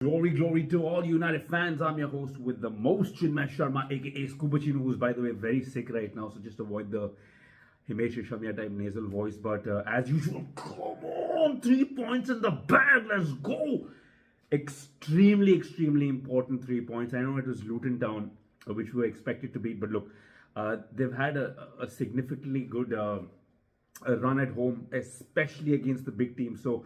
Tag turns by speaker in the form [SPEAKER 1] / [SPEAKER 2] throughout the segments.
[SPEAKER 1] Glory, glory to all United fans. I'm your host with the most, Chinmay Sharma, aka Scuba Chino, who's by the way very sick right now. So just avoid the Himesh Reshammiya type nasal voice. But as usual, come on, 3 points in the bag. Let's go. Extremely important 3 points. I know it was Luton Town, which we were expected to beat. But look, they've had a significantly good run at home, especially against the big teams. So,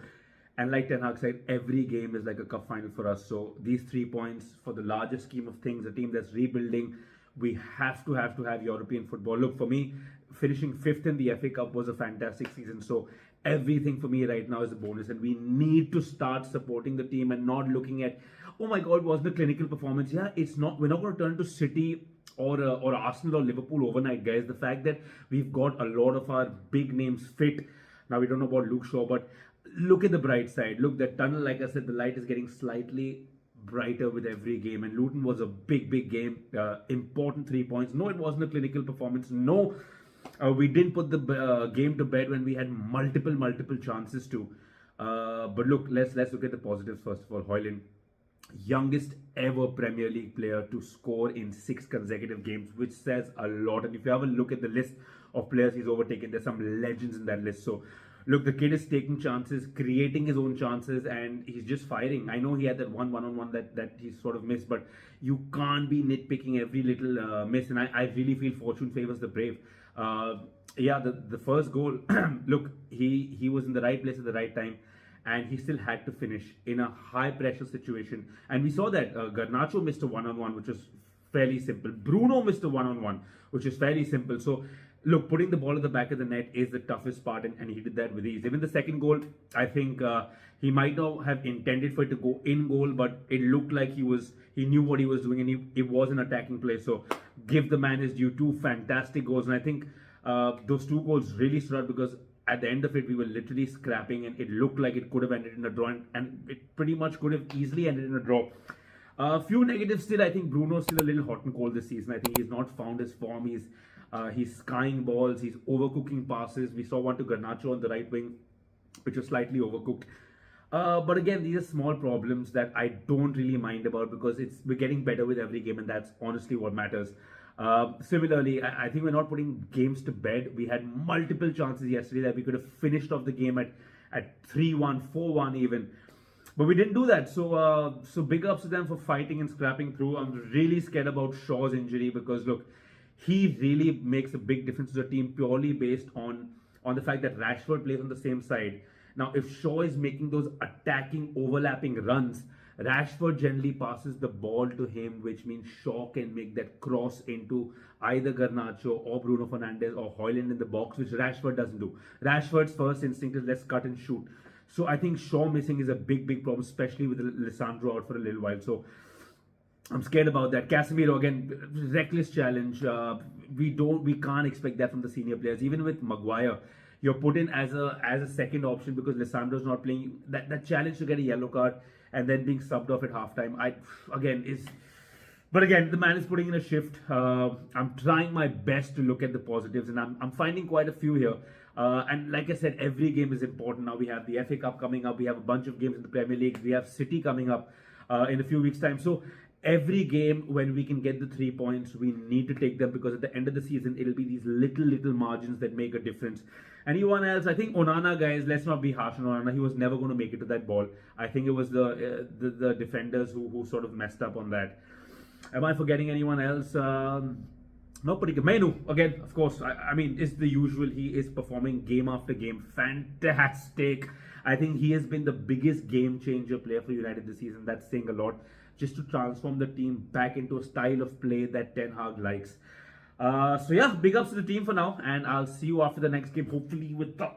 [SPEAKER 1] and like Ten Hag said, every game is like a cup final for us. So these 3 points, for the larger scheme of things, a team that's rebuilding, we have to have European football. Look, for me, finishing fifth in the FA Cup was a fantastic season. So everything for me right now is a bonus, and we need to start supporting the team and not looking at, oh my God, was the clinical performance? Yeah, it's not. We're not going to turn to City or Arsenal or Liverpool overnight, guys. The fact that we've got a lot of our big names fit. Now we don't know about Luke Shaw, but look at the bright side. Look, that tunnel, like I said, the light is getting slightly brighter with every game. And Luton was a big game. Important 3 points. No, it wasn't a clinical performance. No, we didn't put the game to bed when we had multiple chances to. But look, let's look at the positives first of all. Højlund, youngest ever Premier League player to score in 6 consecutive games, which says a lot. And if you have a look at the list of players he's overtaken, there's some legends in that list. So look, the kid is taking chances, creating his own chances, and he's just firing. I know he had that one-on-one that he sort of missed, but you can't be nitpicking every little miss. And I really feel fortune favors the brave. Yeah, the first goal, look, he was in the right place at the right time, and he still had to finish in a high-pressure situation. And we saw that Garnacho missed a one-on-one, which was fairly simple. Bruno missed a one-on-one, which is fairly simple. So, look, putting the ball at the back of the net is the toughest part, and he did that with ease. Even the second goal, I think he might not have intended for it to go in goal, but it looked like he knew what he was doing, and it was an attacking play. So, give the man his due. 2 fantastic goals, and I think those 2 goals really stood out because at the end of it, we were literally scrapping, and it looked like it could have ended in a draw, and it pretty much could have easily ended in a draw. A few negatives still. I think Bruno's still a little hot and cold this season. I think he's not found his form. He's skying balls. He's overcooking passes. We saw one to Garnacho on the right wing, which was slightly overcooked. But again, these are small problems that I don't really mind about because we're getting better with every game, and that's honestly what matters. Similarly, I think we're not putting games to bed. We had multiple chances yesterday that we could have finished off the game at 3-1, 4-1 even. But we didn't do that. So big ups to them for fighting and scrapping through. I'm really scared about Shaw's injury because, look, he really makes a big difference to the team purely based on the fact that Rashford plays on the same side. Now, if Shaw is making those attacking, overlapping runs, Rashford generally passes the ball to him, which means Shaw can make that cross into either Garnacho or Bruno Fernandes or Højlund in the box, which Rashford doesn't do. Rashford's first instinct is let's cut and shoot. So I think Shaw missing is a big problem, especially with Lisandro out for a little while. So I'm scared about that. Casemiro, again, reckless challenge. We can't expect that from the senior players. Even with Maguire, you're put in as a second option because Lisandro's not playing. That challenge to get a yellow card and then being subbed off at halftime, But again, the man is putting in a shift. I'm trying my best to look at the positives, and I'm finding quite a few here. And like I said, every game is important. Now we have the FA Cup coming up. We have a bunch of games in the Premier League. We have City coming up in a few weeks' time. So every game, when we can get the 3 points, we need to take them because at the end of the season, it'll be these little margins that make a difference. Anyone else? I think Onana, guys, let's not be harsh on Onana. He was never going to make it to that ball. I think it was the defenders who sort of messed up on that. Am I forgetting anyone else? No particular. Menu, again, of course, I mean, it's the usual. He is performing game after game. Fantastic. I think he has been the biggest game changer player for United this season. That's saying a lot. Just to transform the team back into a style of play that Ten Hag likes. So yeah, big ups to the team for now. And I'll see you after the next game, hopefully with the